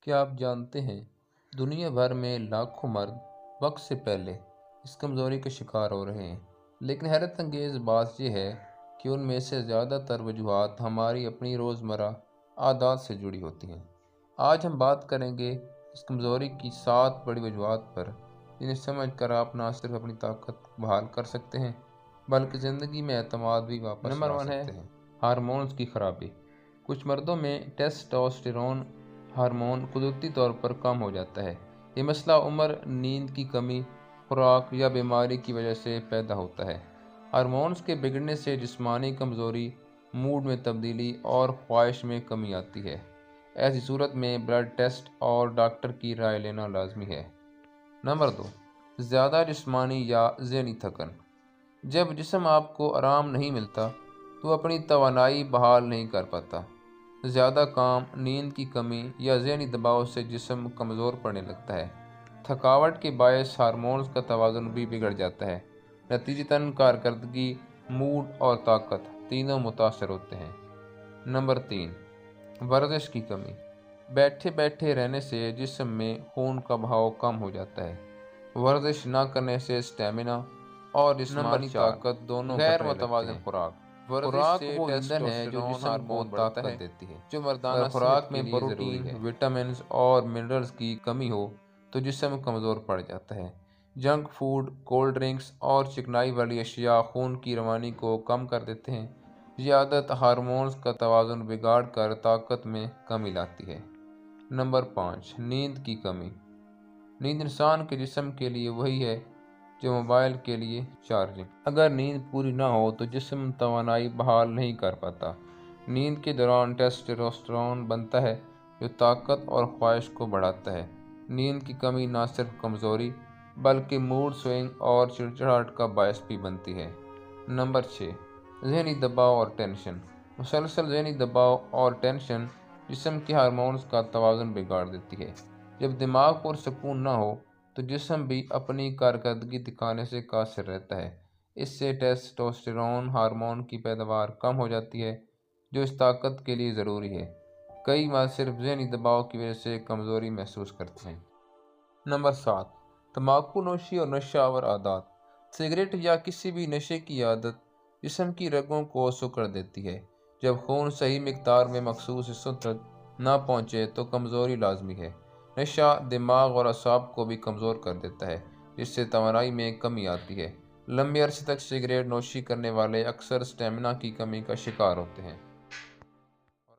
کیا آپ جانتے ہیں دنیا بھر میں لاکھوں مرد وقت سے پہلے اس کمزوری کا شکار ہو رہے ہیں، لیکن حیرت انگیز بات یہ ہے کہ ان میں سے زیادہ تر وجوہات ہماری اپنی روزمرہ عادات سے جڑی ہوتی ہیں۔ آج ہم بات کریں گے اس کمزوری کی 7 بڑی وجوہات پر، جنہیں سمجھ کر آپ نہ صرف اپنی طاقت بحال کر سکتے ہیں بلکہ زندگی میں اعتماد بھی واپس لا سکتے ہیں۔ ہارمونز کی خرابی۔ کچھ مردوں میں ٹیسٹوسٹیرون ہارمون قدرتی طور پر کم ہو جاتا ہے۔ یہ مسئلہ عمر، نیند کی کمی، خوراک یا بیماری کی وجہ سے پیدا ہوتا ہے۔ ہارمونز کے بگڑنے سے جسمانی کمزوری، موڈ میں تبدیلی اور خواہش میں کمی آتی ہے۔ ایسی صورت میں بلڈ ٹیسٹ اور ڈاکٹر کی رائے لینا لازمی ہے۔ نمبر 2، زیادہ جسمانی یا ذہنی تھکن۔ جب جسم آپ کو آرام نہیں ملتا تو اپنی توانائی بحال نہیں کر پاتا۔ زیادہ کام، نیند کی کمی یا ذہنی دباؤ سے جسم کمزور پڑنے لگتا ہے۔ تھکاوٹ کے باعث ہارمونز کا توازن بھی بگڑ جاتا ہے۔ نتیجتاً کارکردگی، موڈ اور طاقت تینوں متاثر ہوتے ہیں۔ نمبر 3، ورزش کی کمی۔ بیٹھے بیٹھے رہنے سے جسم میں خون کا بہاؤ کم ہو جاتا ہے۔ ورزش نہ کرنے سے اسٹیمنا اور جسمانی طاقت دونوں غیر متوازن خوراک۔ خوراک وہ ایندھن ہے جو جسم کو طاقت دیتی ہے۔ جو مردانہ خوراک میں پروٹین، وٹامنز اور منرلز کی کمی ہو تو جسم کمزور پڑ جاتا ہے۔ جنک فوڈ، کولڈ ڈرنکس اور چکنائی والی اشیاء خون کی روانی کو کم کر دیتے ہیں۔ یہ عادت ہارمونز کا توازن بگاڑ کر طاقت میں کمی لاتی ہے۔ نمبر 5، نیند کی کمی۔ نیند انسان کے جسم کے لیے وہی ہے جو موبائل کے لیے چارجنگ۔ اگر نیند پوری نہ ہو تو جسم توانائی بحال نہیں کر پاتا۔ نیند کے دوران ٹیسٹوسٹیرون بنتا ہے جو طاقت اور خواہش کو بڑھاتا ہے۔ نیند کی کمی نہ صرف کمزوری بلکہ موڈ سوئنگ اور چڑچڑاہٹ کا باعث بھی بنتی ہے۔ نمبر 6، ذہنی دباؤ اور ٹینشن۔ مسلسل ذہنی دباؤ اور ٹینشن جسم کے ہارمونز کا توازن بگاڑ دیتی ہے۔ جب دماغ پر سکون نہ ہو تو جسم بھی اپنی کارکردگی دکھانے سے قاصر رہتا ہے۔ اس سے ٹیسٹوسٹیرون ہارمون کی پیداوار کم ہو جاتی ہے جو اس طاقت کے لیے ضروری ہے۔ کئی مرد صرف ذہنی دباؤ کی وجہ سے کمزوری محسوس کرتے ہیں۔ نمبر 7، تمباکو نوشی اور نشہ آور عادات۔ سگریٹ یا کسی بھی نشے کی عادت جسم کی رگوں کو سکڑ دیتی ہے۔ جب خون صحیح مقدار میں مخصوص حصوں تک نہ پہنچے تو کمزوری لازمی ہے۔ نشہ دماغ اور اعصاب کو بھی کمزور کر دیتا ہے جس سے توانائی میں کمی آتی ہے۔ لمبے عرصے تک سگریٹ نوشی کرنے والے اکثر اسٹیمنا کی کمی کا شکار ہوتے ہیں۔